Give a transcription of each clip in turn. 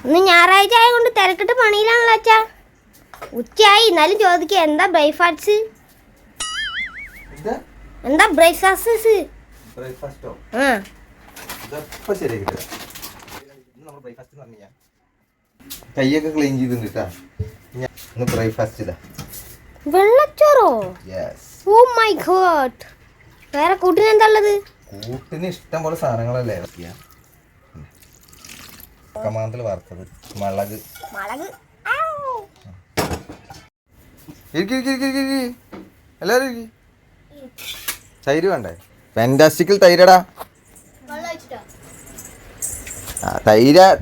ഇന്ന് ഞായറാഴ്ച ആയതുകൊണ്ട് തിരക്കിട്ട് പണിയിലാണല്ലോ അച്ഛാ. ഉച്ചയായി എന്നാലും ചോദിക്കുക എന്താ ബ്രേക്ക്ഫാസ്റ്റ്? എന്താ ബ്രേക്ക്ഫാസ്റ്റ്? കൈയൊക്കെ ക്ലീൻ ചെയ്തിട്ടാ ബ്രേക്ക്ഫാസ്റ്റ് ഇതാ. വെള്ളച്ചോറോ? Oh my God. വേറെ കൂട്ടിന് എന്താ ഉള്ളത്? കൂട്ടിന് ഇഷ്ടം പോലെ സാധനങ്ങളല്ലേ. കമാന്തൽ വറുത്തത്, മുളക്. എല്ലാരും തൈര് വേണ്ടേ? ഫാന്റാസ്റ്റിക്കൽ തൈരടാ.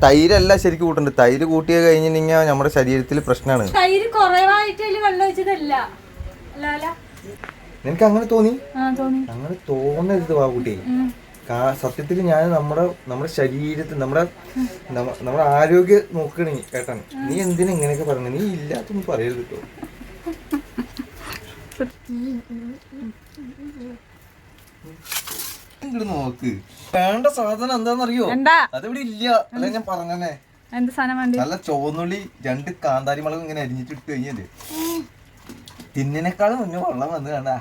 തൈരല്ല ശരിക്കും കൂട്ടുണ്ട്. തൈര് കൂട്ടിയത് കഴിഞ്ഞിട്ടുണ്ടെങ്കിൽ നമ്മുടെ ശരീരത്തിൽ പ്രശ്നമാണ്. നിനക്ക് അങ്ങനെ തോന്നി? അങ്ങനെ തോന്നരുത് വാക്കുട്ടി. സത്യത്തിൽ ഞാൻ നമ്മുടെ ശരീരത്തിൽ നമ്മുടെ ആരോഗ്യം നോക്കണേ കേട്ടാ. നീ എന്തിനാ ഇങ്ങനെയൊക്കെ പറഞ്ഞു? നീ ഇല്ലാത്തൊന്നും പറയരുത് കേട്ടോ. ഇങ്ങോട്ട് നോക്ക്. വേണ്ട സാധനം എന്താന്നറിയോ? അതിവിടെ ഇല്ല. അല്ല ഞാൻ പറഞ്ഞേ. നല്ല ചുവന്നുള്ളി 2 കാന്താരി മുളക് ഇങ്ങനെ അരിഞ്ഞിട്ട് ഇട്ട് കഴിഞ്ഞാല് തിന്നിനേക്കാളും മുന്നേ വെള്ളം വന്ന് കണ്ടാ.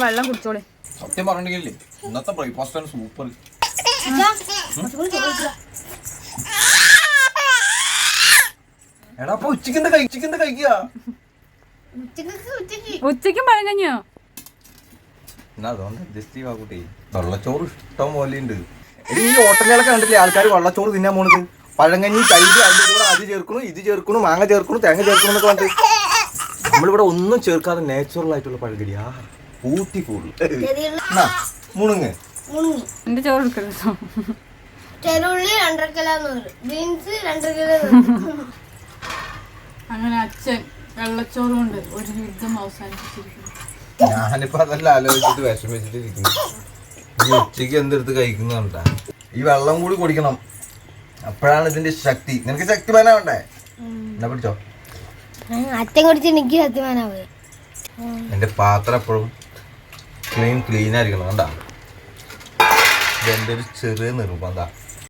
വെള്ളം കുടിച്ചോളെ. സത്യം പറഞ്ഞില്ലേ ഇന്നത്തെ ബ്രേക്ക്ഫാസ്റ്റ് ആണ് സൂപ്പർ. എടാ അപ്പൊ ഉച്ചക്ക് കഴിക്കുക. ഉച്ചക്കും പഴങ്കഞ്ഞോ? എന്നാ അതുകൊണ്ട് അഡ്ജസ്റ്റ് ചെയ്യുക കൂട്ടി. വെള്ളച്ചോറ് ഇഷ്ടം പോലെ ഉണ്ട്. ഈ ഹോട്ടലുകളൊക്കെ കണ്ടില്ലേ ആൾക്കാർ വെള്ളച്ചോറ് തിന്നാൻ പോണത്? പഴങ്കഞ്ഞി, തൈര്, അതിന്റെ കൂടെ അത് ചേർക്കണു, ഇത് ചേർക്കണു, മാങ്ങ ചേർക്കണു, തേങ്ങ ചേർക്കണു എന്നൊക്കെ പറഞ്ഞിട്ട് നമ്മളിവിടെ ഒന്നും ചേർക്കാതെ നാച്ചുറൽ ആയിട്ടുള്ള പഴങ്കടി. ആ ഊട്ടി കൂടുതൽ മുണുങ്ങ്. എന്റെ ചോറ് എടുക്കരുത്. ചെറുള്ളി 2.5 കിലോ, ബീൻസ് 2 കിലോ. അങ്ങനെ അച്ഛൻ വെള്ളച്ചോറ് കൊണ്ട് ഒരു യുദ്ധം അവസാനിപ്പിച്ചിരിക്കുന്നു. ഞാനിപ്പോ അതെല്ലാം ആലോചിച്ചിട്ട് വിഷമിച്ചിട്ടിരിക്കുന്നു. ഈ ഉച്ചക്ക് എന്തെടുത്ത് കഴിക്കുന്നുണ്ടാ. ഈ വെള്ളം കൂടി കുടിക്കണം, അപ്പോഴാണ് ഇതിന്റെ ശക്തി. നിനക്ക് ശക്തിമാനാവണ്ടേ? എന്നാ പിടിച്ചോ. അച്ഛൻ കുടിച്ച് എനിക്ക് ശക്തിമാനാവേ. എന്റെ പാത്രം എപ്പോഴും ക്ലീൻ ആയിരിക്കണം. കണ്ടാ, ഇതെന്റെ ഒരു ചെറിയ നിർബന്ധ.